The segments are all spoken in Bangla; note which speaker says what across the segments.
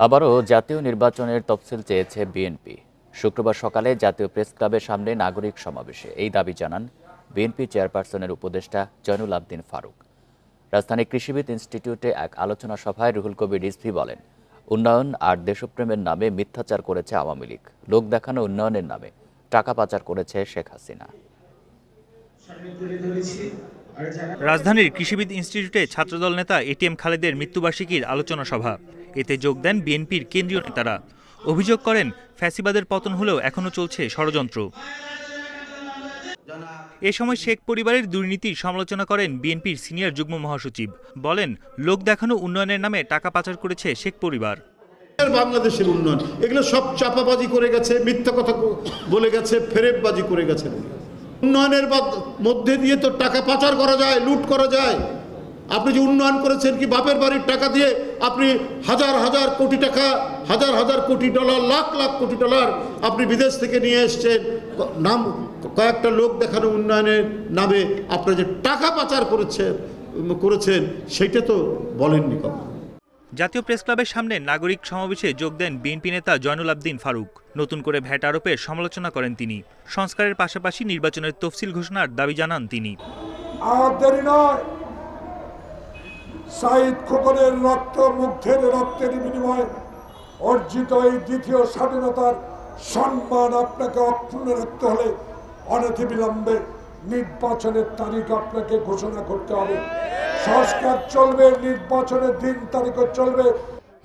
Speaker 1: আবারও জাতীয় নির্বাচনের তফসিল চেয়েছে বিএনপি। শুক্রবার সকালে জাতীয় প্রেস ক্লাবের সামনে নাগরিক সমাবেশে এই দাবি জানান বিএনপি চেয়ারপারসনের উপদেষ্টা জয়নুল আবদিন ফারুক। রাজধানী কৃষিবিদ ইনস্টিটিউটে এক আলোচনা সভায় রুহুল কবির রিজভী বলেন, উন্নয়ন আর দেশপ্রেমের নামে মিথ্যাচার করেছে আওয়ামী লীগ, লোক দেখানো উন্নয়নের নামে টাকা পাচার করেছে শেখ হাসিনা।
Speaker 2: রাজধানীর কৃষিবিদ ইনস্টিটিউটে ছাত্রদল নেতা এটিএম খালেদের মৃত্যুবার্ষিকীর আলোচনা সভা। এতে যোগ দেন বিএনপির কেন্দ্রীয় নেতারা। অভিযোগ করেন, ফ্যাসিবাদের পতন হলেও এখনো চলছে ষড়যন্ত্র। এ সময় শেখ পরিবারের দুর্নীতির সমালোচনা করেন বিএনপির সিনিয়র যুগ্ম মহাসচিব। বলেন, লোক দেখানো উন্নয়নের নামে টাকা পাচার করেছে শেখ পরিবার।
Speaker 3: বাংলাদেশের উন্নয়ন এগুলো সব চাপাবাজি করে গেছে, মিথ্যা কথা বলে গেছে, ফেরেববাজি করে গেছে। উন্নয়নের মধ্যে দিয়ে তো টাকা পাচার করা যায়, লুট করা যায়। আপনি যে উন্নয়ন করেছেন কি বাপের বাড়ির টাকা দিয়ে আপনি হাজার হাজার কোটি টাকা, হাজার হাজার কোটি ডলার, লাখ লাখ কোটি ডলার আপনি বিদেশ থেকে নিয়ে এসছেন। নাম কয়েকটা লোক দেখানো উন্নয়নের নামে আপনি যে টাকা পাচার করেছেন সেটা তো বলেননি কখনো।
Speaker 2: জাতীয় প্রেস ক্লাবের সামনে নাগরিক সমাবেশে যোগ দেন বিএনপি নেতা জয়নুল আবদিন ফারুক। নতুন করে ভ্যাট আরোপের সমালোচনা করেন তিনি। সংস্কারের পাশাপাশি নির্বাচনের তফসিল ঘোষণার দাবি জানান তিনি।
Speaker 4: শহীদ খোকনের রক্তের বিনিময়ে অর্জিত এই দ্বিতীয় স্বাধীনতার সম্মান আপনাকে অক্ষুণ্ণ রাখতে হলে অনতিবিলম্বে নির্বাচনের তারিখ আপনাকে ঘোষণা করতে হবে। সংস্কার চলবে, নির্বাচনের দিন তারিখও চলবে।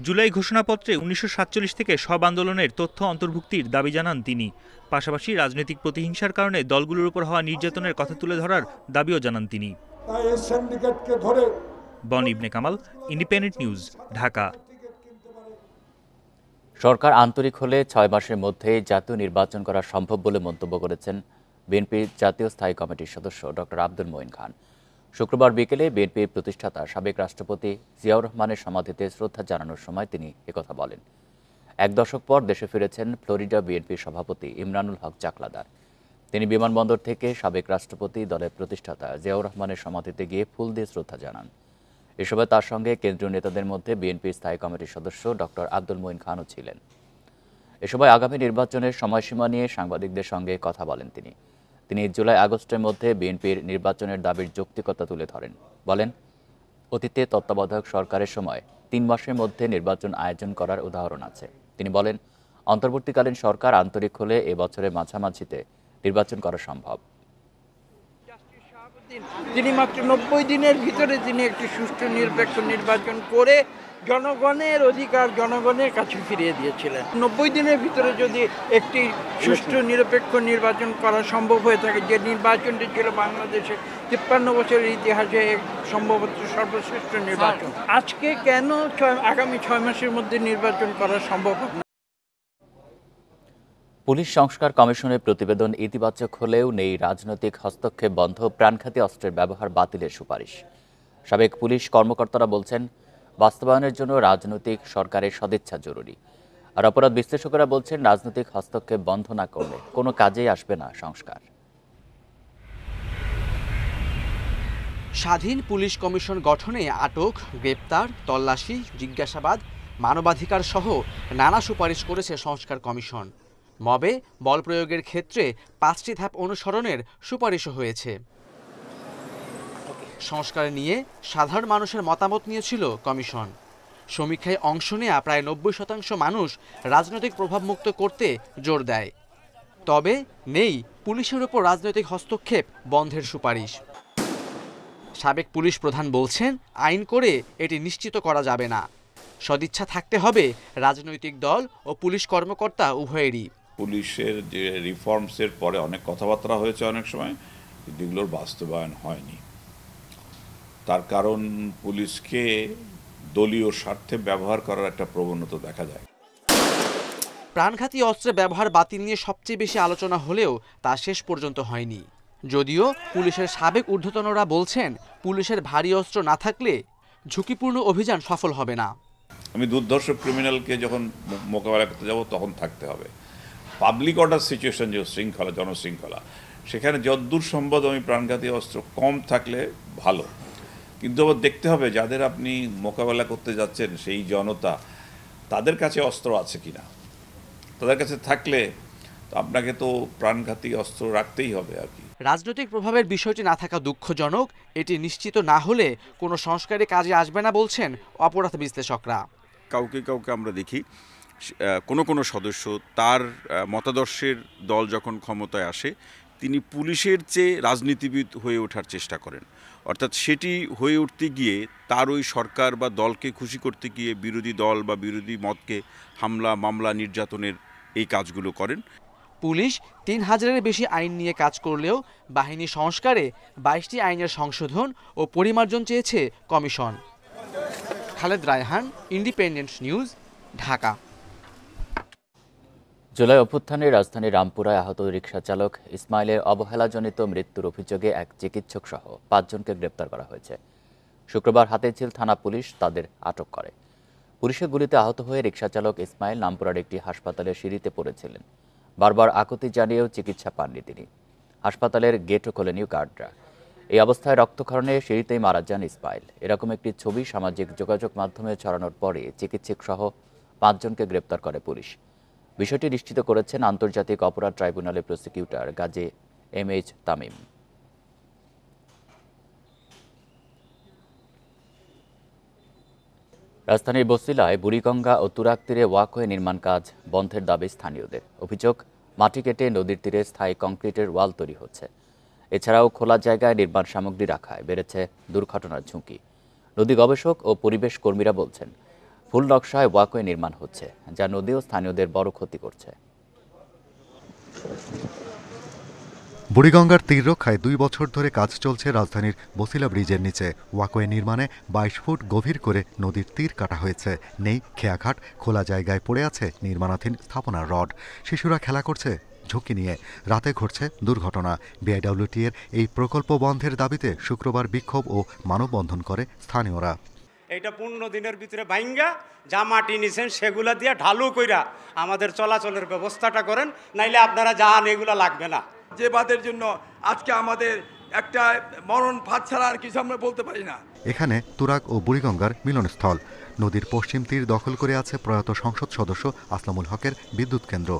Speaker 2: জুলাই ঘোষণাপত্রে 1947 থেকে সব আন্দোলনের তথ্য অন্তর্ভুক্তির দাবি জানান তিনি। পাশাপাশি রাজনৈতিক প্রতিহিংসার কারণে দলগুলোর উপর হওয়া নির্যাতনের কথা তুলে ধরার দাবিও জানান তিনি।
Speaker 4: তাই এই সিন্ডিকেটকে ধরে।
Speaker 2: বন ইবনে কামাল, ইন্ডিপেন্ডেন্ট নিউজ, ঢাকা।
Speaker 1: সরকার আন্তরিক হলে 6 মাসের মধ্যেই জাতীয় নির্বাচন করা সম্ভব বলে মন্তব্য করেছেন বিএনপির জাতীয় স্থায়ী কমিটির সদস্য ডক্টর আব্দুল মঈন খান। শুক্রবার বিকেলে বিএনপির প্রতিষ্ঠাতা সাবেক রাষ্ট্রপতি জিয়াউর রহমানের সমাধিতে শ্রদ্ধা জানানোর সময় তিনি একথা বলেন। 1 দশক পর দেশে ফিরেছেন ফ্লোরিডা বিএনপির সভাপতি ইমরানুল হক চাকলাদার। তিনি বিমানবন্দর থেকে সাবেক রাষ্ট্রপতি দলের প্রতিষ্ঠাতা জিয়াউর রহমানের সমাধিতে গিয়ে ফুল দিয়ে শ্রদ্ধা জানান। এ সময় তার সঙ্গে কেন্দ্রীয় নেতাদের মধ্যে বিএনপির স্থায়ী কমিটির সদস্য ডক্টর আব্দুল মঈন খানও ছিলেন। এ সময় আগামী নির্বাচনের সময়সীমা নিয়ে সাংবাদিকদের সঙ্গে কথা বলেন তিনি জুলাই আগস্টের মধ্যে বিএনপির নির্বাচনের দাবির যৌক্তিকতা তুলে ধরেন। বলেন, অতীতে তত্ত্বাবধায়ক সরকারের সময় 3 মাসের মধ্যে নির্বাচন আয়োজন করার উদাহরণ আছে। তিনি বলেন, অন্তর্বর্তীকালীন সরকার আন্তরিক হলে এ বছরের মাঝামাঝিতে নির্বাচন করা সম্ভব।
Speaker 5: তিনি মাত্র 90 দিনের ভিতরে তিনি একটি সুষ্ঠু নিরপেক্ষ নির্বাচন করে জনগণের অধিকার জনগণের কাছে ফিরিয়ে দিয়েছিলেন। 90 দিনের ভিতরে যদি একটি সুষ্ঠু নিরপেক্ষ নির্বাচন করা সম্ভব হয়ে থাকে, যে নির্বাচনটি ছিল বাংলাদেশে 53 বছরের ইতিহাসে সম্ভবত সর্বশ্রেষ্ঠ নির্বাচন, আজকে কেন আগামী 6 মাসের মধ্যে নির্বাচন করা সম্ভব হবে না?
Speaker 1: পুলিশ সংস্কার কমিশনের প্রতিবেদন ইতিবাচক হলেও নেই রাজনৈতিক হস্তক্ষেপ বন্ধ, প্রাণঘাতী অস্ত্রের ব্যবহার বাতিলের সুপারিশ। সাবেক পুলিশ কর্মকর্তারা বলছেন, বাস্তবায়নের জন্য রাজনৈতিক সরকারের সদিচ্ছা জরুরি। আর অপরাধ বিশ্লেষকেরা বলছেন, রাজনৈতিক হস্তক্ষেপ বন্ধ না করলে কোনো কাজেই আসবে না সংস্কার।
Speaker 6: স্বাধীন পুলিশ কমিশন গঠনে আটক, গ্রেপ্তার, তল্লাশি, জিজ্ঞাসাবাদ, মানবাধিকার সহ নানা সুপারিশ করেছে সংস্কার কমিশন। মবে বল প্রয়োগের ক্ষেত্রে 5টি ধাপ অনুসরণের সুপারিশও হয়েছে। সংস্কার নিয়ে সাধারণ মানুষের মতামত নিয়েছিল কমিশন। সমীক্ষায় অংশ নেয়া প্রায় 90% মানুষ রাজনৈতিক প্রভাবমুক্ত করতে জোর দেয়। তবে নেই পুলিশের ওপর রাজনৈতিক হস্তক্ষেপ বন্ধের সুপারিশ। সাবেক পুলিশ প্রধান বলছেন, আইন করে এটি নিশ্চিত করা যাবে না। সদিচ্ছা থাকতে হবে রাজনৈতিক দল ও পুলিশ কর্মকর্তা উভয়েরই।
Speaker 7: পুলিশের যে রিফর্মসের পরে অনেক কথাবার্তা হয়েছে, অনেক সময় যেগুলোর বাস্তবায়ন হয়নি। তার কারণ পুলিশকে দলীয় স্বার্থে ব্যবহার করার একটা প্রবণতা দেখা যায়।
Speaker 6: প্রাণঘাতী অস্ত্রের ব্যবহার বাতিল নিয়ে সবচেয়ে বেশি আলোচনা হলেও তা শেষ পর্যন্ত হয়নি। যদিও পুলিশের সাবেক ঊর্ধ্বতনরা বলছেন, পুলিশের ভারী অস্ত্র না থাকলে ঝুঁকিপূর্ণ অভিযান সফল হবে না।
Speaker 7: আমি দুর্ধর্ষ ক্রিমিনালকে যখন মোকাবেলা করতে যাব তখন থাকতে হবে। পাবলিক অর্ডার সিচুয়েশন, যে শৃঙ্খলা, জনশৃঙ্খলা, সেখানে যতদূর সম্ভব আমি প্রাণঘাতী অস্ত্র কম থাকলে ভালো। কিন্তু আবার দেখতে হবে যাদের আপনি মোকাবেলা করতে যাচ্ছেন সেই জনতা তাদের কাছে অস্ত্র আছে কিনা। তাদের কাছে থাকলে আপনাকে তো প্রাণঘাতী অস্ত্র রাখতেই হবে আর কি।
Speaker 6: রাজনৈতিক প্রভাবের বিষয়টি না থাকা দুঃখজনক। এটি নিশ্চিত না হলে কোনো সংস্কারে কাজে আসবে না বলছেন অপরাধ বিশ্লেষকরা।
Speaker 8: কাউকে আমরা দেখি কোনো সদস্য তার মতাদর্শের দল যখন ক্ষমতায় আসে তিনি পুলিশের চেয়ে রাজনীতিবিদ হয়ে ওঠার চেষ্টা করেন, অর্থাৎ সেটি হয়ে উঠতে গিয়ে তার ওই সরকার বা দলকে খুশি করতে গিয়ে বিরোধী দল বা বিরোধী মতকে হামলা মামলা নির্যাতনের এই কাজগুলো করেন।
Speaker 6: পুলিশ ৩,০০০-এর বেশি আইন নিয়ে কাজ করলেও বাহিনী সংস্কারে ২২টি আইনের সংশোধন ও পরিমার্জন চেয়েছে commission. Khaled Raihan, independent news, Dhaka.
Speaker 1: July অভ্যুত্থানে রাজধানীর রামপুরায় আহত রিকশা চালক ইসমাইলের অবহেলাজনিত মৃত্যুর অভিযোগে এক চিকিৎসক সহ ৫ জনকে গ্রেপ্তার করা হয়েছে। শুক্রবার হাতিঝিল থানা পুলিশ তাদের আটক করে। পুলিশের গুলিতে আহত হয়ে রিকশা চালক ইসমাইল রামপুরার একটি হাসপাতালের সিঁড়িতে পড়েছিলেন। বারবার আকুতি জানিয়েও চিকিৎসা পাননি তিনি। হাসপাতালের গেটও খোলেনি গার্ডরা। এই অবস্থায় রক্তক্ষরণে সিঁড়িতেই মারা যান ইসমাইল। এরকম একটি ছবি সামাজিক যোগাযোগ মাধ্যমে ছড়ানোর পরে চিকিৎসক সহ ৫ জনকে গ্রেপ্তার করে পুলিশ। বিষয়টি নিশ্চিত করেছেন আন্তর্জাতিক অপরাধ ট্রাইব্যুনালের প্রসিকিউটর গাজী MH তামিম। রাজধানীর বছিলায় বুড়িগঙ্গা ও তুরাগ তীরে ওয়াকওয়ে নির্মাণ কাজ বন্ধের দাবি স্থানীয়দের। অভিযোগ, মাটি কেটে নদীর তীরে স্থায়ী কংক্রিটের ওয়াল তৈরি হচ্ছে। এছাড়াও খোলা জায়গায় নির্মাণ সামগ্রী রাখায় বেড়েছে দুর্ঘটনার ঝুঁকি। নদী গবেষক ও পরিবেশ কর্মীরা বলছেন, ফুল নকশায় ওয়াকওয়ে নির্মাণ হচ্ছে, যা নদী ও স্থানীয়দের বড় ক্ষতি করছে।
Speaker 9: বুড়িগঙ্গার তীর রক্ষায় 2 বছর ধরে কাজ চলছে রাজধানীর বছিলা ব্রিজের নিচে। ওয়াকওয়ে নির্মাণে 22 ফুট গভীর করে নদীর তীর কাটা হয়েছে। নেই খেয়াঘাট, খোলা জায়গায় পড়ে আছে নির্মাণাধীন স্থাপনার রড। শিশুরা খেলা করছে ঝুঁকি নিয়ে। রাতে ঘটছে দুর্ঘটনা। বিআইডব্লিউটি এর এই প্রকল্প বন্ধের দাবিতে শুক্রবার বিক্ষোভ ও মানববন্ধন করে স্থানীয়রা।
Speaker 10: এটা 15 দিনের ভিতরে ভাঙ্গা যা মাটি নিছেন সেগুলা দিয়ে ঢালু কইরা আমাদের চলাচলের ব্যবস্থাটা করেন, নাইলে আপনারা যান এগুলা লাগবে না।
Speaker 11: যে বাদের জন্য আজকে আমাদের একটা মরণ ফাঁদ ছাড়া আর কিছু আমরা বলতে পারি না।
Speaker 9: এখানে তুরাগ ও বুড়িগঙ্গার মিলনস্থল। নদীর পশ্চিম তীর দখল করে আছে প্রয়াত সংসদ সদস্য আসলামুল হকের বিদ্যুৎ কেন্দ্র।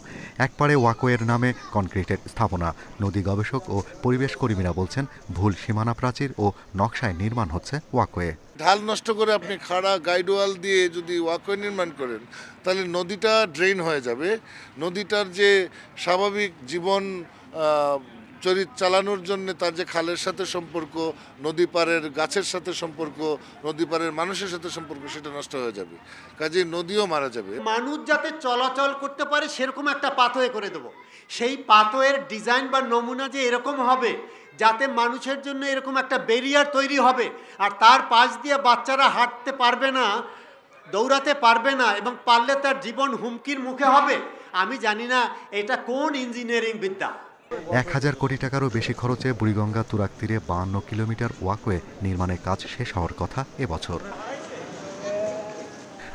Speaker 9: একপারে ওয়াকওয়ের নামে কনক্রিটের স্থাপনা। নদী গবেষক ও পরিবেশ কর্মীরা বলছেন, ভুল সীমানা প্রাচীর ও নকশায় নির্মাণ হচ্ছে ওয়াকওয়ে।
Speaker 12: ঢাল নষ্ট করে আপনি খাড়া গাইডওয়াল দিয়ে যদি ওয়াকওয়ে নির্মাণ করেন তাহলে নদীটা ড্রেন হয়ে যাবে। নদীটার যে স্বাভাবিক জীবন চরিত চালানোর জন্য তার যে খালের সাথে সম্পর্ক, নদী পাড়ের গাছের সাথে সম্পর্ক, নদী পাড়ের মানুষের সাথে সম্পর্ক, সেটা নষ্ট হয়ে যাবে। কাজে নদীও মারা যাবে।
Speaker 13: মানুষ যাতে চলাচল করতে পারে সেরকম একটা পাথওয়ে করে দেব। সেই পাথওয়ের ডিজাইন বা নমুনা যে এরকম হবে যাতে মানুষের জন্য এরকম একটা ব্যারিয়ার তৈরি হবে, আর তার পাশ দিয়ে বাচ্চারা হাঁটতে পারবে না, দৌড়াতে পারবে না, এবং পারলে তার জীবন হুমকির মুখে হবে। আমি জানি না এটা কোন ইঞ্জিনিয়ারিং বিদ্যা।
Speaker 9: 1000 কোটি টাকারও বেশি খরচে বুড়িগঙ্গা তুরাগ তীরে 52 কিলোমিটার ওয়াকওয়ে নির্মাণের কাজ শেষ হওয়ার কথা এবছর।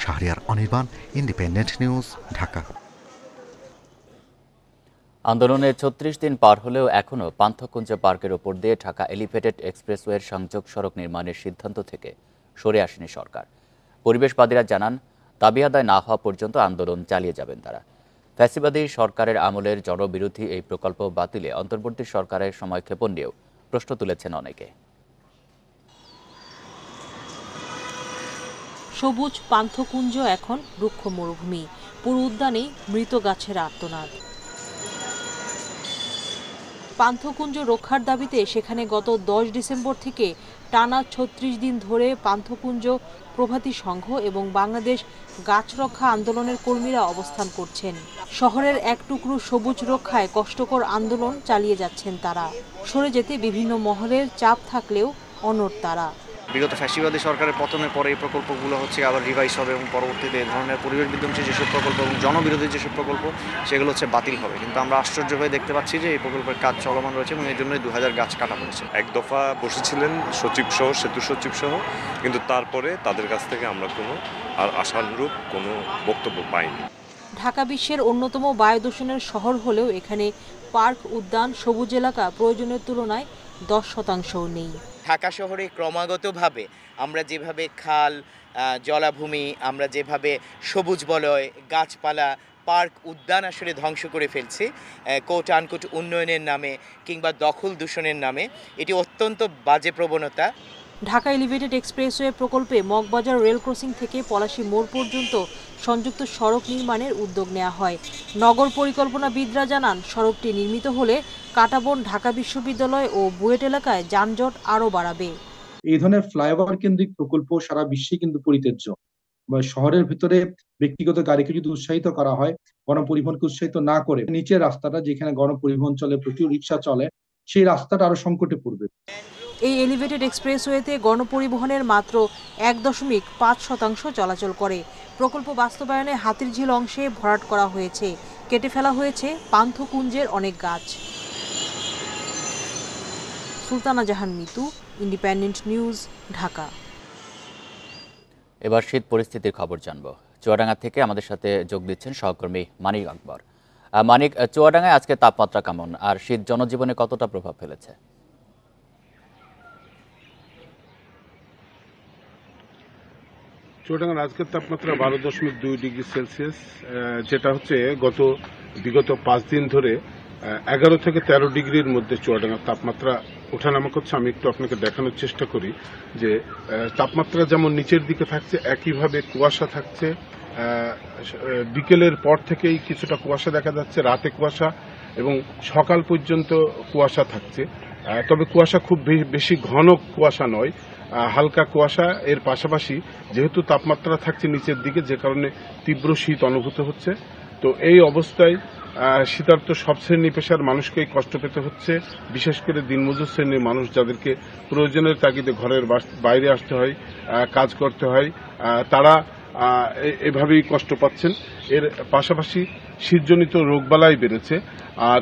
Speaker 9: Shahriar Anirban, independent news, Dhaka.
Speaker 1: আন্দোলনে 36 দিন পার হলেও এখনও পান্থকুঞ্জ পার্কের ওপর দিয়ে ঢাকা এলিভেটেড এক্সপ্রেসওয়ের সংযোগ সড়ক নির্মাণের সিদ্ধান্ত থেকে সরে আসেনি সরকার। পরিবেশবাদীরা জানান, দাবি আদায় না হওয়া পর্যন্ত আন্দোলন চালিয়ে যাবেন তারা। ফ্যাসিবাদী সরকারের আমলের জনবিরোধী এই প্রকল্প বাতিলে অন্তর্বর্তী সরকারের সময়ক্ষেপণ নিয়েও প্রশ্ন তুলেছেন অনেকে।
Speaker 14: সবুজ পান্থকুঞ্জ এখন রুক্ষ মরুভূমি। পুরো উদ্যানে মৃত গাছের আর্তনাদ। পান্থকুঞ্জ রক্ষার দাবিতে সেখানে গত 10 ডিসেম্বর থেকে টানা 36 দিন ধরে পান্থকুঞ্জ প্রভাতী সংঘ এবং বাংলাদেশ গাছ রক্ষা আন্দোলনের কর্মীরা অবস্থান করছেন। শহরের এক টুকরো সবুজ রক্ষায় কষ্টকর আন্দোলন চালিয়ে যাচ্ছেন তারা। সরে যেতে বিভিন্ন মহলের চাপ থাকলেও অনড় তারা।
Speaker 15: বিগত ফ্যাসিবাদী সরকারের পতনের পরে এই প্রকল্পগুলো হচ্ছে আবার রিভাইজ হবে এবং পরবর্তীতে এই ধরনের পরিবেশ বিধ্বংসী যেসব প্রকল্প এবং জনবিরোধী যেসব প্রকল্প সেগুলো হচ্ছে বাতিল হবে। কিন্তু আমরা আশ্চর্য হয়ে দেখতে পাচ্ছি যে এই প্রকল্পের কাজ চলমান রয়েছে এবং এই জন্যই 2000 গাছ কাটা হয়েছে।
Speaker 16: এক দফা বসেছিলেন সচিব সহ, সেতু সচিব সহ, কিন্তু তারপরে তাদের কাছ থেকে আমরা কোনো আর আশানুরূপ কোনো বক্তব্য পাইনি।
Speaker 14: ঢাকা বিশ্বের অন্যতম বায়ু দূষণের শহর হলেও এখানে পার্ক, উদ্যান, সবুজ এলাকা প্রয়োজনের তুলনায় 10% নেই।
Speaker 17: ঢাকা শহরে ক্রমাগতভাবে আমরা যেভাবে খাল, জলাভূমি, আমরা যেভাবে সবুজ বলয়, গাছপালা, পার্ক, উদ্যান আসলে ধ্বংস করে ফেলছি কোট আনকোট উন্নয়নের নামে কিংবা দখল দূষণের নামে, এটি অত্যন্ত বাজে প্রবণতা।
Speaker 14: ঢাকা এলিভেটেড এক্সপ্রেসওয়ে প্রকল্পে মগবাজার রেল ক্রসিং থেকে পলাশী মোড় পর্যন্ত সংযুক্ত সড়ক নির্মাণের উদ্যোগ নেওয়া হয়। নগর পরিকল্পনাবিদরা জানান, সড়কটি নির্মিত হলে কাঁটাবন, ঢাকা বিশ্ববিদ্যালয় ও বুয়েট এলাকায় যানজট আরও বাড়াবে।
Speaker 18: এই ধরনের ফ্লাইওভার কেন্দ্রিক প্রকল্প সারা বিশ্বে কিন্তু পরিত্যাজ্য। শহরের ভিতরে ব্যক্তিগত গাড়িকে যদি উৎসাহিত করা হয়, গণপরিবহনকে উৎসাহিত না করে নিচের রাস্তাটা যেখানে গণপরিবহন চলে, প্রচুর রিক্সা চলে, সেই রাস্তাটা আরো সংকটে পড়বে।
Speaker 14: এই এলিভেটেড এক্সপ্রেসওয়েতে গণপরিবহনের মাত্র 1.5% চলাচল করে। প্রকল্প বাস্তবায়নে হাতিরঝিল অংশে ভরাট করা হয়েছে, কেটে ফেলা হয়েছে পান্থকুঞ্জের অনেক গাছ। সুলতানা জাহান মিতু, ইন্ডিপেন্ডেন্ট নিউজ, ঢাকা।
Speaker 1: এবার শীত পরিস্থিতির খবর জানব। চুয়াডাঙ্গা থেকে আমাদের সাথে যোগ দিচ্ছেন সহকর্মী মানিক আকবর। মানিক, চুয়াডাঙ্গায় আজকে তাপমাত্রা কেমন, আর শীত জনজীবনে কতটা প্রভাব ফেলেছে?
Speaker 19: চুয়াডাঙ্গার আজকের তাপমাত্রা 12.2 ডিগ্রি সেলসিয়াস, যেটা হচ্ছে বিগত 5 দিন ধরে 11 থেকে 13 ডিগ্রির মধ্যে চুয়াডাঙ্গার তাপমাত্রা ওঠানামা করছে। আমি একটু আপনাকে দেখানোর চেষ্টা করি যে তাপমাত্রা যেমন নিচের দিকে থাকছে, একইভাবে কুয়াশা থাকছে। বিকেলের পর থেকেই কিছুটা কুয়াশা দেখা যাচ্ছে, রাতে কুয়াশা এবং সকাল পর্যন্ত কুয়াশা থাকছে। তবে কুয়াশা খুব বেশি ঘন কুয়াশা নয়, হালকা কুয়াশা। এর পাশাপাশি যেহেতু তাপমাত্রা থাকছে নিচের দিকে, যে কারণে তীব্র শীত অনুভূত হচ্ছে। তো এই অবস্থায় শীতার্ত সব শ্রেণী পেশার মানুষকেই কষ্ট পেতে হচ্ছে, বিশেষ করে দিনমজুর শ্রেণীর মানুষ, যাদেরকে প্রয়োজনের তাগিদে ঘরের বাইরে আসতে হয়, কাজ করতে হয়, তারা এভাবেই কষ্ট পাচ্ছেন। এর পাশাপাশি শীতজনিত রোগবালাই বেড়েছে। আর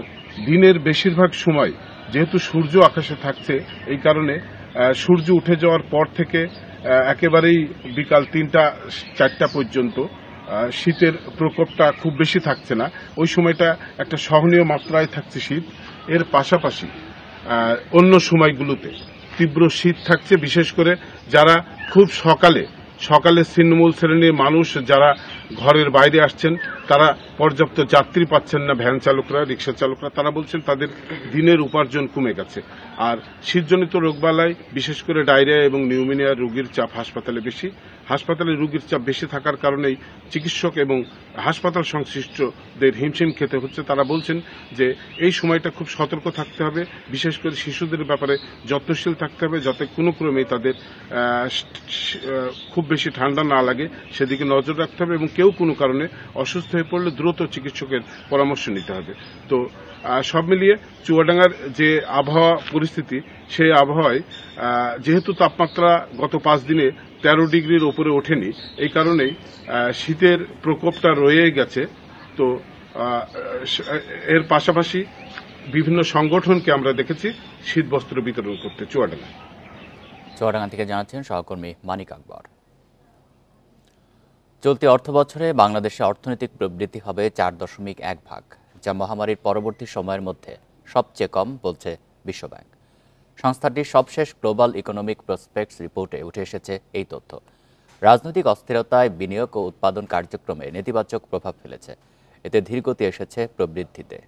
Speaker 19: দিনের বেশিরভাগ সময় যেহেতু সূর্য আকাশে থাকছে, এই কারণে সূর্য উঠে যাওয়ার পর থেকে একেবারেই বিকাল 3টা-4টা পর্যন্ত শীতের প্রকোপটা খুব বেশি থাকছে না। ওই সময়টা একটা সহনীয় মাত্রায় থাকছে শীত। এর পাশাপাশি অন্য সময়গুলোতে তীব্র শীত থাকছে, বিশেষ করে যারা খুব সকালে ছিন্নমূল শ্রেণীর মানুষ যারা ঘরের বাইরে আসছেন, তারা পর্যাপ্ত যাত্রী পাচ্ছেন না, ভ্যান চালকরা, রিক্সা চালকরা, তারা বলছেন তাদের দিনের উপার্জন কমে গেছে। আর শীতজনিত রোগবালাই, বিশেষ করে ডায়রিয়া এবং নিউমোনিয়ার রোগীর চাপ হাসপাতালে বেশি। হাসপাতালে রোগীর চাপ বেশি থাকার কারণেই চিকিৎসক এবং হাসপাতাল সংশ্লিষ্টদের হিমশিম খেতে হচ্ছে। তারা বলছেন যে এই সময়টা খুব সতর্ক থাকতে হবে, বিশেষ করে শিশুদের ব্যাপারে যত্নশীল থাকতে হবে, যাতে কোনো ক্রমেই তাদের খুব বেশি ঠান্ডা না লাগে সেদিকে নজর রাখতে হবে, এবং কেউ কোনো কারণে অসুস্থ হয়ে পড়লে দ্রুত চিকিৎসকের পরামর্শ নিতে হবে। তো সব মিলিয়ে চুয়াডাঙ্গার যে আবহাওয়া পরিস্থিতি, সেই আবহাওয়ায় যেহেতু তাপমাত্রা গত 5 দিনে 13 ডিগ্রির উপরে ওঠেনি, এই কারণেই শীতের প্রকোপটা রয়ে গেছে। তো এর পাশাপাশি বিভিন্ন সংগঠনকে আমরা দেখেছি শীত বস্ত্র বিতরণ করতে
Speaker 1: চুয়াডাঙ্গা থেকে জানাচ্ছেন সহকর্মী মানিক আকবর। চলতি অর্থবছরে বাংলাদেশে অর্থনৈতিক প্রবৃদ্ধি হবে 4.1 যা মহামারীর পরবর্তী সময়ের মধ্যে সবচেয়ে কম বলছে বিশ্বব্যাংক। সংস্থাটির সবশেষ গ্লোবাল ইকোনমিক প্রসপেক্টস রিপোর্টে উঠে এসেছে এই তথ্য। রাজনৈতিক অস্থিরতায় বিনিয়োগ ও উৎপাদন কার্যক্রমে নেতিবাচক প্রভাব ফেলেছে। এতে ধীরগতি এসেছে প্রবৃদ্ধিতে।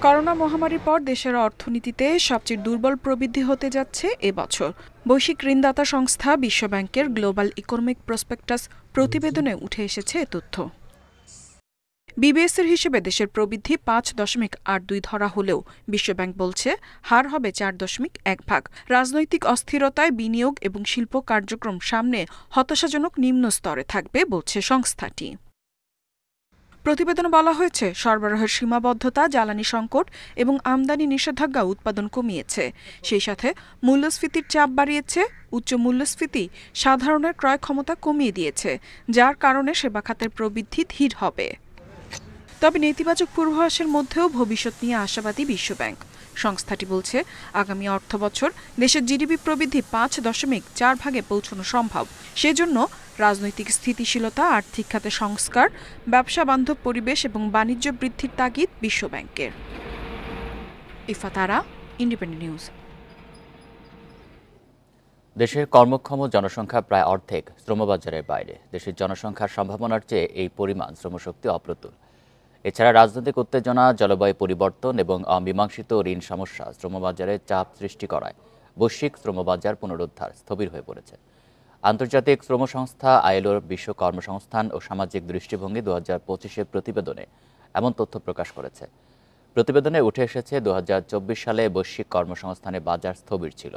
Speaker 20: করোনা মহামারীর পর দেশের অর্থনীতিতে সবচেয়ে দুর্বল প্রবৃদ্ধি হতে যাচ্ছে এবছর। বৈশ্বিক ঋণদাতা সংস্থা বিশ্বব্যাংকের গ্লোবাল ইকোনমিক প্রসপেক্টাস প্রতিবেদনে উঠে এসেছে এ তথ্য। বিবিএসের হিসেবে দেশের প্রবৃদ্ধি 5.82 ধরা হলেও বিশ্বব্যাংক বলছে হার হবে 4.1। রাজনৈতিক অস্থিরতায় বিনিয়োগ এবং শিল্প কার্যক্রম সামনে হতাশাজনক নিম্ন স্তরে থাকবে বলছে সংস্থাটি। প্রতিবেদনে বলা হয়েছে, সরবরাহের সীমাবদ্ধতা, জ্বালানি সংকট এবং আমদানি নিষেধাজ্ঞা উৎপাদন কমিয়েছে। সেই সাথে মূল্যস্ফীতির চাপ বাড়িয়েছে। উচ্চ মূল্যস্ফীতি সাধারণের ক্রয় ক্ষমতা কমিয়ে দিয়েছে, যার কারণে সেবা খাতের প্রবৃদ্ধি ধীর হবে। তবে নেতিবাচক পূর্বাভাসের মধ্যেও ভবিষ্যৎ নিয়ে আশাবাদী বিশ্বব্যাংক। সংস্থাটি বলছে, আগামী অর্থবছর দেশের জিডিপি প্রবৃদ্ধি 5.4 পৌঁছানো সম্ভব। সেজন্য রাজনৈতিক স্থিতিশীলতা, আর্থিক খাতে সংস্কার, ব্যবসা বান্ধব পরিবেশ এবং বাণিজ্য বৃদ্ধির তাগিদ বিশ্বব্যাংকের। ইফাতারা, ইন্ডিপেন্ডেন্ট নিউজ।
Speaker 1: দেশের কর্মক্ষম জনসংখ্যা প্রায় অর্ধেক শ্রমবাজারের বাইরে। দেশের জনসংখ্যার সম্ভাবনার চেয়ে এই পরিমাণ শ্রমশক্তি অপ্রতুল। এছাড়া রাজনৈতিক উত্তেজনা, জলবায়ু পরিবর্তন এবং অমীমাংসিত ঋণ সমস্যা শ্রমবাজারে চাপ সৃষ্টি করায় বৈশ্বিক শ্রমবাজার পুনরুদ্ধার স্থবির হয়ে পড়েছে। আন্তর্জাতিক শ্রম সংস্থা আইএলওর বিশ্ব কর্মসংস্থান ও সামাজিক দৃষ্টিভঙ্গি 2025-এর প্রতিবেদনে এমন তথ্য প্রকাশ করেছে। প্রতিবেদনে উঠে এসেছে 2024 সালে বৈশ্বিক কর্মসংস্থানে বাজার স্থবির ছিল।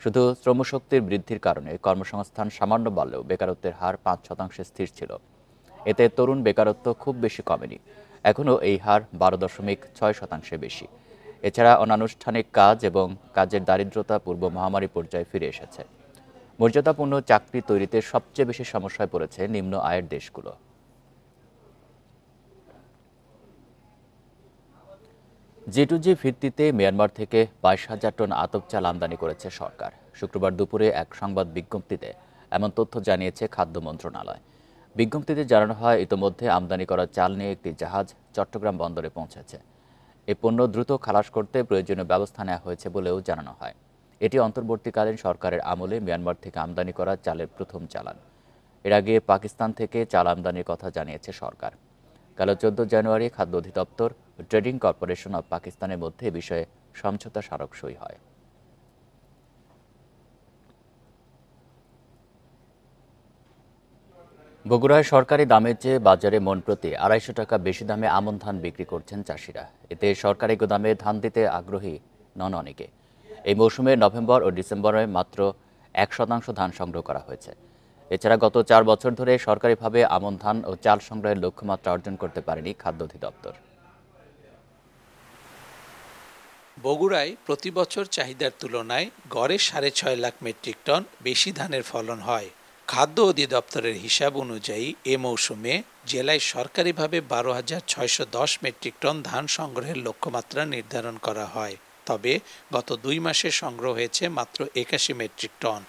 Speaker 1: শুধু শ্রমশক্তির বৃদ্ধির কারণে কর্মসংস্থান সামান্য বাড়লেও বেকারত্বের হার 5% স্থির ছিল। এতে তরুণ বেকারত্ব খুব বেশি কমেনি, এখনও এই হার 12.6% বেশি। এছাড়া অনানুষ্ঠানিক কাজ এবং কাজের দারিদ্রতা পূর্ব মহামারী পর্যায়ে ফিরে এসেছে। মর্যাদাপূর্ণ চাকরি তৈরিতে সবচেয়ে বেশি সমস্যায় পড়েছে নিম্ন আয়ের দেশগুলো। G2G ভিত্তিতে মিয়ানমার থেকে 22,000 টন আতপ চাল আমদানি করেছে সরকার। শুক্রবার দুপুরে এক সংবাদ বিজ্ঞপ্তিতে এমন তথ্য জানিয়েছে খাদ্য মন্ত্রণালয়। বিজ্ঞপ্তিতে জানানো হয়, ইতোমধ্যে আমদানি করা চাল নিয়ে একটি জাহাজ চট্টগ্রাম বন্দরে পৌঁছেছে। এই পণ্য দ্রুত খালাস করতে প্রয়োজনীয় ব্যবস্থা নেওয়া হয়েছে বলেও জানানো হয়। এটি অন্তর্বর্তীকালীন সরকারের আমলে মিয়ানমার থেকে আমদানি করা চালের প্রথম চালান। এর আগে পাকিস্তান থেকে চাল আমদানির কথা জানিয়েছে সরকার। গেল 14 জানুয়ারি খাদ্য অধিদপ্তর ও ট্রেডিং কর্পোরেশন অব পাকিস্তানের মধ্যে এ বিষয়ে সমঝোতা স্মারক সই হয়। বগুড়ায় সরকারি দামের চেয়ে বাজারে মন প্রতি 250 টাকা বেশি দামে আমন ধান বিক্রি করছেন চাষিরা। এতে সরকারি গোদামে ধান দিতে আগ্রহী নন অনেকে। এই মৌসুমে নভেম্বর ও ডিসেম্বরে মাত্র 1% ধান সংগ্রহ করা হয়েছে। এছাড়া গত 4 বছর ধরে সরকারিভাবে আমন ধান ও চাল সংগ্রহের লক্ষ্যমাত্রা অর্জন করতে পারেনি খাদ্য অধিদপ্তর।
Speaker 21: বগুড়ায় প্রতি বছর চাহিদার তুলনায় গড়ে 6.5 লাখ মেট্রিক টন বেশি ধানের ফলন হয়। খাদ্য অধিদপ্তরের হিসাব অনুযায়ী এ মৌসুমে জেলায় সরকারিভাবে 12,610 মেট্রিক টন ধান সংগ্রহের লক্ষ্যমাত্রা নির্ধারণ করা হয়। তবে গত 2 মাসে সংগ্রহ হয়েছে মাত্র 81 মেট্রিক টন।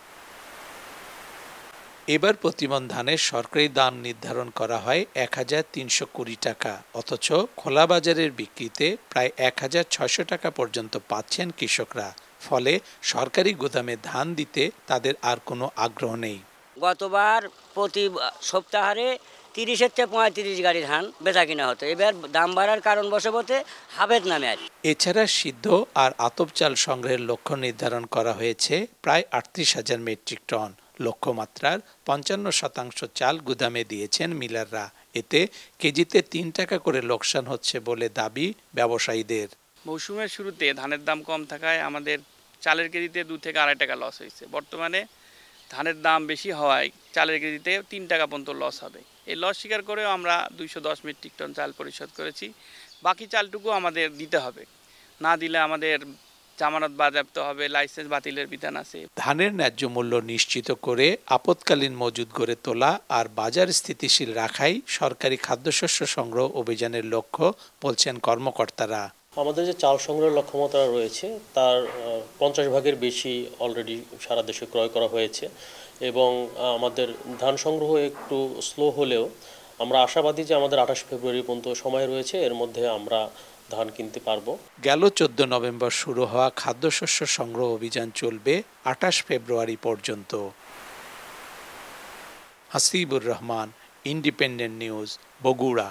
Speaker 21: এবার প্রতিমণ ধানের সরকারি দাম নির্ধারণ করা হয় 1,320 টাকা, অথচ খোলা বাজারের বিক্রিতে প্রায় 1,600 টাকা পর্যন্ত পাচ্ছেন কৃষকরা। ফলে সরকারি গুদামে ধান দিতে তাদের আর কোনো আগ্রহ নেই।
Speaker 22: গতবার প্রতি সপ্তাহে 30 থেকে 35 গাড়ি ধান বেচা কিনা হতো, এবার দাম বাড়ার কারণ বশবর্তী হাবেদ নামে আর।
Speaker 21: এছাড়া সিদ্ধ আর আতপ চাল সংগ্রহের লক্ষ্য নির্ধারণ করা হয়েছে প্রায় 38,000 মেট্রিক টন। লক্ষ্যমাত্রার 55% চাল গুদামে দিয়েছেন মিলাররা। এতে কেজিতে 3 টাকা করে লোকসান হচ্ছে বলে দাবি ব্যবসায়ীদের।
Speaker 23: মৌসুমের শুরুতে ধানের দাম কম থাকায় আমাদের চালের কেজিতে 2 থেকে 2.5 টাকা লস হয়েছে। বর্তমানে ধানের দাম বেশি হওয়ায় চালের কেজিতে 3 টাকা পর্যন্ত লস হবে। এই লস স্বীকার করেও আমরা 210 মেট্রিক টন চাল পরিশোধ করেছি। বাকি চালটুকু আমাদের দিতে হবে, না দিলে আমাদের জামানত বাজেয়াপ্ত হবে, লাইসেন্স বাতিলের বিধান আছে।
Speaker 21: ধানের ন্যায্য মূল্য নিশ্চিত করে আপৎকালীন মজুদ গড়ে তোলা আর বাজার স্থিতিশীল রাখাই সরকারি খাদ্যশস্য সংগ্রহ অভিযানের লক্ষ্য বলছেন কর্মকর্তারা।
Speaker 24: আমাদের যে চাল সংগ্রহের লক্ষ্যমাত্রা রয়েছে তার 50 ভাগের বেশি অলরেডি সারা দেশে ক্রয় করা হয়েছে এবং আমাদের ধান সংগ্রহ একটু স্লো হলেও আমরা আশাবাদী যে আমাদের 28 ফেব্রুয়ারি পর্যন্ত সময় রয়েছে, এর মধ্যে আমরা ধান কিনতে পারবো।
Speaker 21: গেল 14 নভেম্বর শুরু হওয়া খাদ্যশস্য সংগ্রহ অভিযান চলবে 28 ফেব্রুয়ারি পর্যন্ত। Hasibur Rahman, Independent News, Bogura.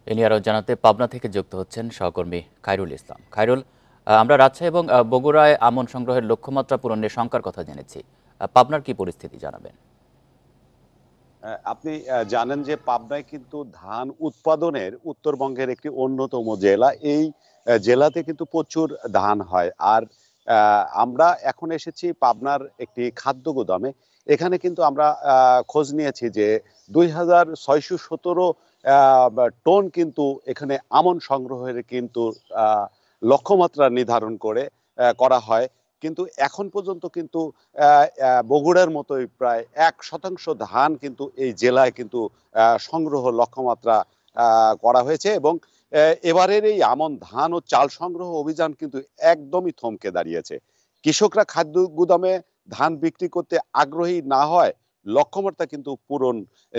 Speaker 1: এ নিয়ে আরও জানাতে পাবনা থেকে যুক্ত হচ্ছেন সহকর্মী খায়রুল ইসলাম। খায়রুল, আমরা রাজশাহী এবং বগুড়ায় আমন সংগ্রহের লক্ষ্যমাত্রা পূরণের শঙ্কার কথা জেনেছি। পাবনার কি পরিস্থিতি জানাবেন?
Speaker 25: আপনি জানেন যে পাবনায় কিন্তু ধান উৎপাদনের উত্তরবঙ্গের একটি অন্যতম জেলা। এই জেলাতে কিন্তু প্রচুর ধান হয়। আর আমরা এখন এসেছি পাবনার একটি খাদ্য গোদামে। এখানে কিন্তু আমরা খোঁজ নিয়েছি যে 2,617 টন কিন্তু এখানে আমন সংগ্রহের কিন্তু লক্ষ্যমাত্রা নির্ধারণ করা হয়, কিন্তু এখন পর্যন্ত কিন্তু বগুড়ার মতোই প্রায় 1% ধান কিন্তু এই জেলায় কিন্তু সংগ্রহ লক্ষ্যমাত্রা করা হয়েছে এবং এবারের এই আমন ধান ও চাল সংগ্রহ অভিযান কিন্তু একদমই থমকে দাঁড়িয়েছে। কৃষকরা খাদ্য গুদামে ধান বিক্রি করতে আগ্রহী না হয় লক্ষ্যমাত্রা কিন্তু পূরণ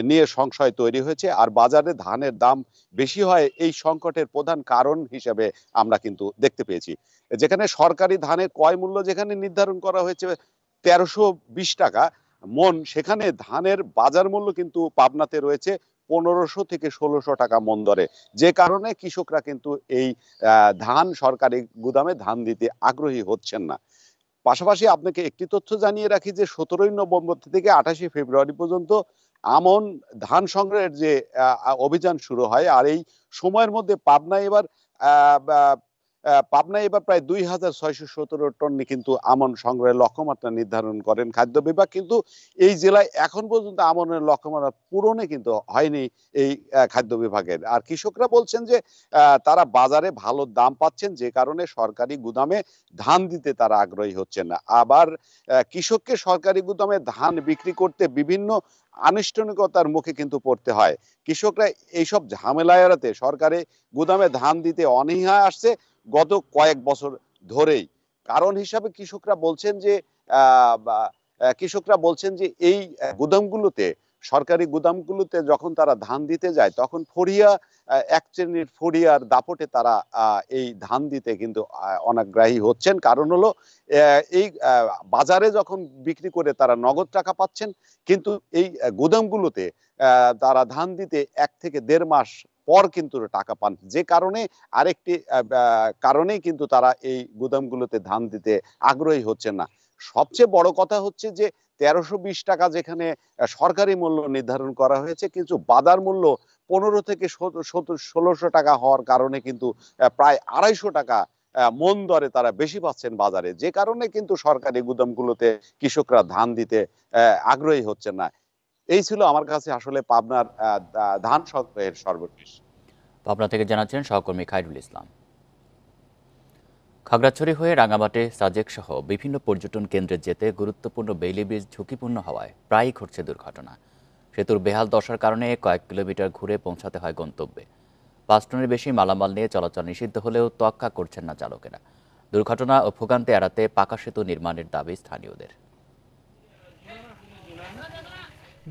Speaker 25: নিয়ে সংশয় তৈরি হয়েছে। আর বাজারে ধানের দাম বেশি হয় এই সংকটের প্রধান কারণ হিসেবে আমরা কিন্তু দেখতে পেয়েছি। যেখানে সরকারি ধানের ক্রয় মূল্য যেখানে নির্ধারণ করা হয়েছে ১৩২০ টাকা মন, সেখানে ধানের বাজার মূল্য কিন্তু পাবনাতে রয়েছে ১৫০০ থেকে ১৬০০ টাকা মন দরে, যে কারণে কৃষকরা কিন্তু এই ধান সরকারি গুদামে ধান দিতে আগ্রহী হচ্ছেন না। পাশাপাশি আপনাকে একটি তথ্য জানিয়ে রাখি যে ১৭ই নভেম্বর থেকে ২৮শে ফেব্রুয়ারি পর্যন্ত আমন ধান সংগ্রহের যে অভিযান শুরু হয়, আর এই সময়ের মধ্যে পাবনায় এবার প্রায় ২৬১৭ টন কিন্তু আমন সংগ্রহের লক্ষ্যমাত্রা নির্ধারণ করেন খাদ্য বিভাগ। কিন্তু এই জেলায় এখন পর্যন্ত আমনের লক্ষ্যমাত্রা পূরণে কিন্তু হয়নি এই খাদ্য বিভাগের। আর কৃষকরা বলছেন যে তারা বাজারে ভালো দাম পাচ্ছেন, যে কারণে সরকারি গুদামে ধান দিতে তারা আগ্রহী হচ্ছেন না। আবার কৃষককে সরকারি গুদামে ধান বিক্রি করতে বিভিন্ন আনুষ্ঠানিকতার মুখে কিন্তু পড়তে হয়। কৃষকরা এইসব ঝামেলা এড়াতে সরকারি গুদামে ধান দিতে অনীহা আসছে গত কয়েক বছর ধরেই। কারণ হিসাবে কৃষকরা বলছেন যে এই গুদামগুলোতে, সরকারি গুদামগুলোতে যখন তারা ধান দিতে যায় তখন এক শ্রেণীর ফড়িয়ার দাপটে তারা এই ধান দিতে কিন্তু অনাগ্রহী হচ্ছেন। কারণ হলো এই বাজারে যখন বিক্রি করে তারা নগদ টাকা পাচ্ছেন, কিন্তু এই গুদামগুলোতে তারা ধান দিতে ১ থেকে ১.৫ মাস পর কিন্তু টাকা পান, যে কারণে আরেকটি কারণেই কিন্তু তারা এই গুদামগুলোতে ধান দিতে আগ্রহী হচ্ছেন না। সবচেয়ে বড় কথা হচ্ছে যে ১৩২০ টাকা যেখানে সরকারি মূল্য নির্ধারণ করা হয়েছে, কিন্তু বাজার মূল্য ১৫ থেকে ১৬০০ টাকা হওয়ার কারণে কিন্তু প্রায় ২৫০ টাকা মন দরে তারা বেশি পাচ্ছেন বাজারে, যে কারণে কিন্তু সরকারি গুদামগুলোতে কৃষকরা ধান দিতে আগ্রহী হচ্ছেন না। এই ছিল আমার কাছে আসলে পাবনার ধান সংগ্রহের সর্বশেষ।
Speaker 1: পাবনা থেকে জানাচ্ছেন সহকর্মী খায়রুল ইসলাম। খাগড়াছড়ি হয়ে রাঙামাটি, সাজেক সহ বিভিন্ন পর্যটন কেন্দ্রে যেতে গুরুত্বপূর্ণ বেইলি ব্রিজ ঝুঁকিপূর্ণ হওয়ায় প্রায়ই ঘটছে দুর্ঘটনা। সেতুর বেহাল দশার কারণে কয়েক কিলোমিটার ঘুরে পৌঁছাতে হয় গন্তব্যে। ৫ টনের বেশি মালামাল নিয়ে চলাচল নিষিদ্ধ হলেও তোয়াক্কা করছেন না চালকেরা। দুর্ঘটনা ও ভোগান্তি এড়াতে পাকা সেতু নির্মাণের দাবি স্থানীয়দের।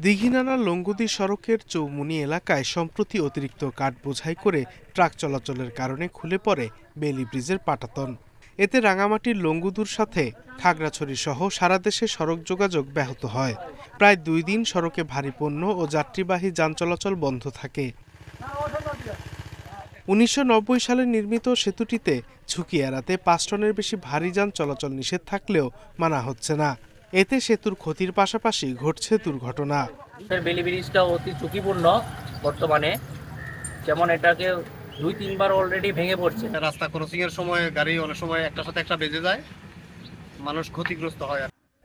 Speaker 2: দীঘিনালা লঙ্গুদি সড়কের চৌমুনি এলাকায় সম্প্রতি অতিরিক্ত কাঠ বোঝাই করে ট্রাক চলাচলের কারণে খুলে পড়ে বেইলি ব্রিজের পাটাতন। এতে রাঙামাটির লঙ্গুদুর সাথে খাগড়াছড়ি সহ সারা দেশে সড়ক যোগাযোগ ব্যাহত হয়। প্রায় ২ দিন সড়কে ভারী পণ্য ও যাত্রীবাহী যান চলাচল বন্ধ থাকে। ১৯৯০ সালে নির্মিত সেতুটিতে ঝুঁকি এড়াতে ৫ টনের বেশি ভারী যান চলাচল নিষেধ থাকলেও মানা হচ্ছে না। এতে সেতুর ক্ষতির পাশাপাশি ঘটছে দুর্ঘটনা।
Speaker 3: বেইলি ব্রিজটা অতি ঝুঁকিপূর্ণ বর্তমানে, যেমন এটাকে ২-৩ বার অলরেডি ভেঙে পড়ছে।
Speaker 15: রাস্তা ক্রসিং এর সময় গাড়ি অনেক সময় একটার সাথে একটা বেজে যায়, মানুষ ক্ষতিগ্রস্ত হয়।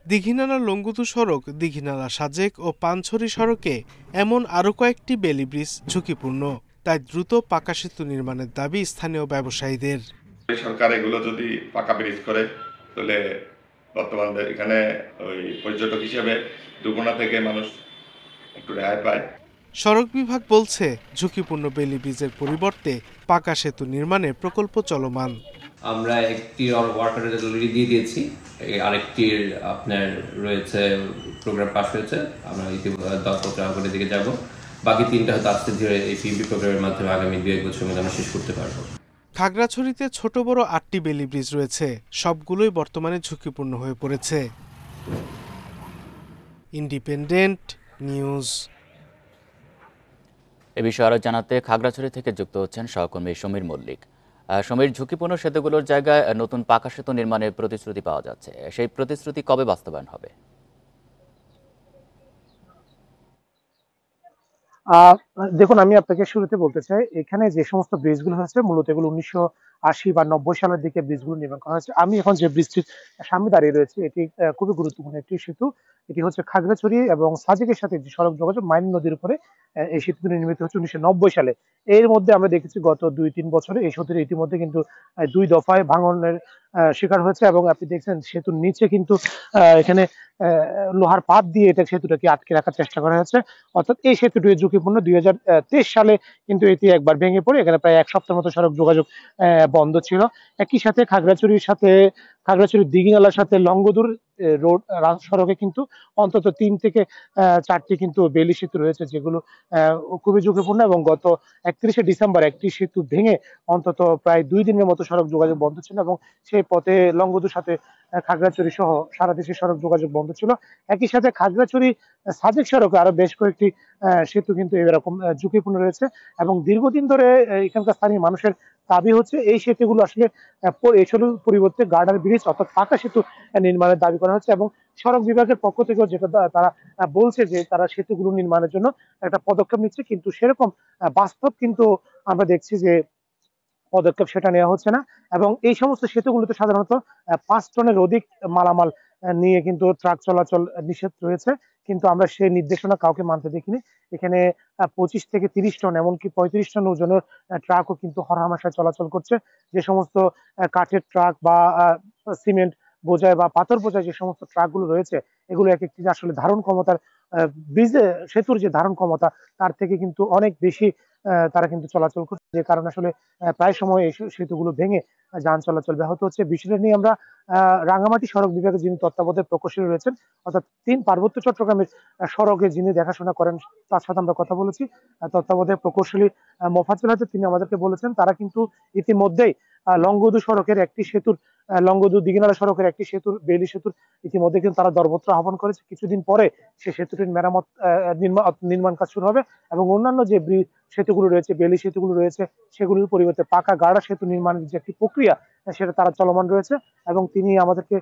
Speaker 2: দীঘিনালা লঙ্গুদু সড়ক, দীঘিনালা সাজেক ও পানছড়ি সড়কে এমন আরও কয়েকটি বেইলি ব্রিজ ঝুঁকিপূর্ণ। তাই দ্রুত পাকা সেতু নির্মাণের দাবি স্থানীয় ব্যবসায়ীদের।
Speaker 4: সরকার এগুলো যদি পাকা ব্রিজ করে তাহলে বর্তমানে এখানে ওই পর্যটক হিসেবে দুর্ঘটনা থেকে মানুষ একটু রেহাই পায়।
Speaker 2: সড়ক বিভাগ বলছে ঝুঁকিপূর্ণ বেইলি ব্রিজের পরিবর্তে পাকা সেতু নির্মাণের প্রকল্প চলমান।
Speaker 5: আমরা একটি ওয়ার্ক অর্ডার অলরেডি দিয়ে দিয়েছি, আরেকটির আপনার রয়েছে প্রোগ্রাম পাস হয়েছে, আমরা ইতিমধ্যে 10 আগস্টের দিকে যাব। বাকি 3টা হয়তো আস্তে ধীরে এই পিএমপি প্রোগ্রামের মাধ্যমে আগামী 2-1 বছরের মধ্যে আমরা শেষ করতে পারবো।
Speaker 2: খাগড়াছড়িতে ছোট বড় 8টি বেইলি ব্রিজ রয়েছে, সবগুলোই বর্তমানে ঝুঁকিপূর্ণ হয়ে পড়েছে। Independent news.
Speaker 1: এ বিষয়ে আরও জানাতে খাগড়াছড়ি থেকে যুক্ত হচ্ছেন সহকর্মী সমীর মল্লিক। সমীর, ঝুঁকিপূর্ণ সেতুগুলোর জায়গায় নতুন পাকা সেতু নির্মাণের প্রতিশ্রুতি পাওয়া যাচ্ছে, সেই প্রতিশ্রুতি কবে বাস্তবায়ন হবে?
Speaker 7: দেখুন, আমি আপনাকে শুরুতে বলতে চাই, এখানে যে সমস্ত ব্রিজগুলো হয়েছে মূলত এগুলো 1980 বা 90 সালের দিকে ব্রিজগুলো নির্মাণ করা হয়েছে। আমি এখন যে ব্রিজটির সামনে দাঁড়িয়ে রয়েছে এটি খুবই গুরুত্বপূর্ণ একটি সেতু। এটি হচ্ছে খাগড়াছড়ি এবং সাজেকের সাথে যে সড়ক যোগাযোগ মাইন নদীর উপরে এই সেতুটি নির্মিত হচ্ছে 1990 সালে। এর মধ্যে আমরা দেখেছি গত 2-3 বছরে এই সেতুটি ইতিমধ্যে কিন্তু 2 দফায় ভাঙনের শিকার হয়েছে এবং আপনি দেখছেন সেতুর নিচে কিন্তু এখানে লোহার পাত দিয়ে এটা সেতুটাকে আটকে রাখার চেষ্টা করা হয়েছে। অর্থাৎ এই সেতুটি ঝুঁকিপূর্ণ। 2023 সালে কিন্তু এটি একবার ভেঙে পড়ে এখানে প্রায় 1 সপ্তাহের মতো সড়ক যোগাযোগ বন্ধ ছিল। একই সাথে খাগড়াছড়ির দীঘিনালার সাথে লঙ্গদুর রোড সড়কে কিন্তু অন্তত 3 থেকে 4টি কিন্তু বেইলি সেতু রয়েছে, যেগুলো খুবই ঝুঁকিপূর্ণ। এবং গত 31শে ডিসেম্বর একটি সেতু ভেঙে অন্তত প্রায় 2 দিনের মতো সড়ক যোগাযোগ বন্ধ ছিল, এবং সেই পথে লংগদুর সাথে খাগড়াছড়ি সহ সারা দেশের সড়ক যোগাযোগ বন্ধ ছিল। একই সাথে খাগড়াছড়ি সাজেক সড়কে আরো বেশ কয়েকটি সেতু কিন্তু এরকম ঝুঁকিপূর্ণ রয়েছে, এবং দীর্ঘদিন ধরে এখানকার স্থানীয় মানুষের দাবি হচ্ছে এই সেতুগুলো আসলে এই সেতুর পরিবর্তে গার্ডার ব্রিজ অর্থাৎ পাকা সেতু নির্মাণের দাবি করা হচ্ছে। এবং সড়ক বিভাগের পক্ষ থেকেও যেটা তারা বলছে যে তারা সেতুগুলো নির্মাণের জন্য একটা পদক্ষেপ নিচ্ছে, কিন্তু সেরকম বাস্তব কিন্তু আমরা দেখছি যে পদক্ষেপ সেটা নেওয়া হচ্ছে না। এবং এই সমস্ত সেতুগুলোতে সাধারণত 5 টনের অধিক মালামাল নিয়ে কিন্তু ট্রাক চলাচল নিষেধ রয়েছে, কিন্তু আমরা সেই নির্দেশনা কাউকে মানতে দেখিনি। এখানে 25 থেকে 30 টন এমনকি 35 টন ওজনের ট্রাকও কিন্তু হরহামেশা চলাচল করছে। যে সমস্ত কাঠের ট্রাক বা সিমেন্ট বোঝায় বা পাথর বোঝায় যে সমস্ত ট্রাকগুলো রয়েছে, এগুলো এক একটি আসলে ধারণ ক্ষমতার ব্রিজে সেতুর যে ধারণ ক্ষমতা তার থেকে কিন্তু অনেক বেশি তারা কিন্তু চলাচল করছে, যে কারণে আসলে প্রায় সময় এই সেতুগুলো ভেঙে যান চলাচল ব্যাহত হচ্ছে। বিষয়টা নিয়ে আমরা রাঙামাটি সড়ক বিভাগের যিনি তত্ত্বাবধায়ক প্রকৌশলী রয়েছেন, অর্থাৎ 3 পার্বত্য চট্টগ্রামের সড়কে যিনি দেখাশোনা করেন, তার সাথে আমরা কথা বলেছি। তত্ত্বাবধায়ক প্রকৌশলী মোফাজ্জল হায়দার, তিনি আমাদেরকে বলেছেন তারা কিন্তু ইতিমধ্যেই লংগদু সড়কের একটি সেতুর লংগদু দিঘিনালা সড়কের একটি সেতুর বেইলি সেতুর ইতিমধ্যে কিন্তু তারা দরপত্র আহ্বান করেছে। কিছুদিন পরে সেই সেতুটির মেরামত নির্মাণ কাজ শুরু হবে, এবং অন্যান্য যে সেতুগুলো রয়েছে, বেইলি সেতুগুলো রয়েছে, সেগুলোর পরিবর্তে পাকা গাড়া সেতু নির্মাণের যে একটি প্রক্রিয়া সেটা তারা চলমান রয়েছে। এবং তিনি আমাদেরকে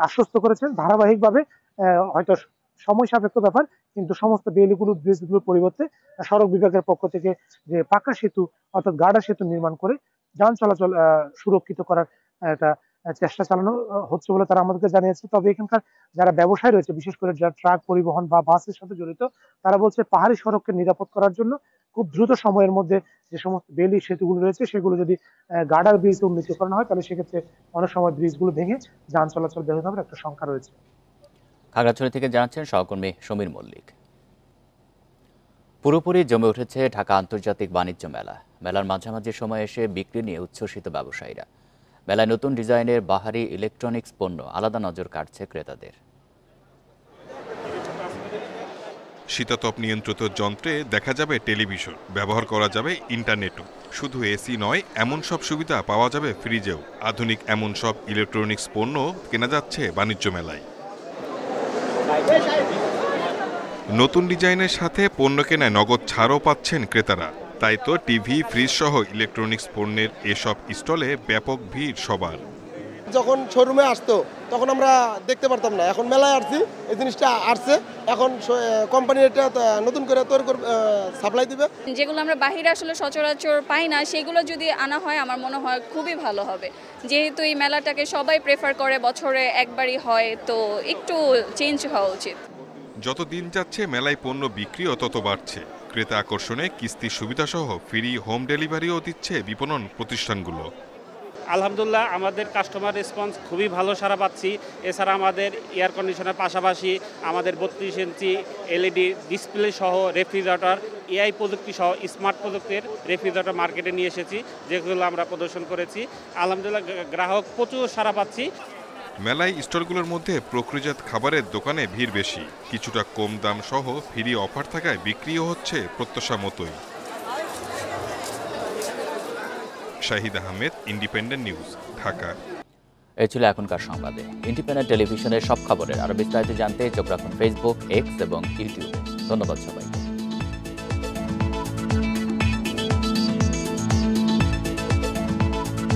Speaker 7: আশ্বস্ত করেছেন ধারাবাহিকভাবে, হয়তো সময় সাপেক্ষ ব্যাপার, কিন্তু সমস্ত বেইলিগুলো ব্রিজগুলোর পরিবর্তে সড়ক বিভাগের পক্ষ থেকে যে পাকা সেতু অর্থাৎ গাড়া সেতু নির্মাণ করে যান চলাচল সুরক্ষিত করার একটা চেষ্টা চালানো হচ্ছে বলে তারা আমাদেরকে জানিয়েছে। তবে এখানকার যারা ব্যবসায়ী রয়েছে, বিশেষ করে যারা ট্রাক পরিবহন বা বাসের সাথে জড়িত, তারা বলছে পাহাড়ি সড়ককে নিরাপদ করার জন্য খুব দ্রুত সময়ের মধ্যে যে সমস্ত বেইলি সেতুগুলো রয়েছে সেগুলো যদি গার্ডার ব্রিজ উন্নীতকরণ হয়, তাহলে সেক্ষেত্রে অনেক সময় ব্রিজগুলো ভেঙে যান চলাচল ব্যাহত হওয়ার একটা শঙ্কা রয়েছে।
Speaker 1: খাগড়াছড়ি থেকে জানাচ্ছেন সহকর্মী সমীর মল্লিক। পুরোপুরি জমে উঠেছে ঢাকা আন্তর্জাতিক বাণিজ্য মেলা। মেলার মাঝামাঝি সময় এসে বিক্রি নিয়ে উচ্ছ্বসিত ব্যবসায়ীরা। মেলায় নতুন ডিজাইনের বাহারি ইলেকট্রনিক্স পণ্য আলাদা নজর কাটছে ক্রেতাদের।
Speaker 6: শীতাতপ নিয়ন্ত্রিত যন্ত্রে দেখা যাবে টেলিভিশন, ব্যবহার করা যাবে ইন্টারনেটও। শুধু এসি নয়, এমন সব সুবিধা পাওয়া যাবে ফ্রিজেও। আধুনিক এমন সব ইলেকট্রনিক্স পণ্য কেনা যাচ্ছে বাণিজ্য মেলায়। নতুন ডিজাইনের সাথে পণ্য কেনায় নগদ ছাড়ও পাচ্ছেন ক্রেতারা। তাই তো টিভি, ফ্রিজ সহ ইলেকট্রনিক্স পণ্যের এসব স্টলে ব্যাপক ভিড় সবার।
Speaker 8: যখন শোরুমে আসতো তখন আমরা দেখতে পারতাম না, এখন মেলায় আসছি, এই জিনিসটা আসছে, এখন কোম্পানি এটা নতুন করে তৈরি করে সাপ্লাই দিবে।
Speaker 10: যেগুলো আমরা বাহিরে আসলে সচরাচর পাই না, সেগুলো যদি আনা হয় আমার মনে হয় খুবই ভালো হবে। যেহেতু এই মেলাটাকে সবাই প্রেফার করে, বছরে একবারই হয়, তো একটু চেঞ্জ হওয়া উচিত।
Speaker 6: যত দিন যাচ্ছে মেলায় পণ্য বিক্রিও তত বাড়ছে। ক্রেতা আকর্ষণে কিস্তির সুবিধাসহ ফ্রি হোম ডেলিভারিও দিচ্ছে বিপণন প্রতিষ্ঠানগুলো।
Speaker 11: আলহামদুলিল্লাহ, আমাদের কাস্টমার রেসপন্স খুবই ভালো সাড়া পাচ্ছি। এছাড়া আমাদের এয়ার কন্ডিশনের পাশাপাশি আমাদের 32 ইঞ্চি LED ডিসপ্লে সহ রেফ্রিজারেটর, AI প্রযুক্তি সহ স্মার্ট প্রযুক্তির রেফ্রিজারেটর মার্কেটে নিয়ে এসেছি, যেগুলো আমরা প্রদর্শন করেছি। আলহামদুলিল্লাহ, গ্রাহক প্রচুর সাড়া পাচ্ছি।
Speaker 6: মেলায় স্টলগুলোর মধ্যে প্রক্রিয়াজাত খাবারের দোকানে ভিড় বেশি। কিছুটা কম দাম সহ ফ্রি অফার থাকায় বিক্রিও হচ্ছে প্রত্যাশা মতোই। Shahid Ahmed, independent news, Dhaka.
Speaker 1: এই ছিল এখনকার সংবাদে। ইন্ডিপেন্ডেন্ট টেলিভিশনের সব খবরের আরো বিস্তারিত জানতে চোখ রাখুন ফেসবুক, এক্স এবং ইউটিউবে। ধন্যবাদ সবাই।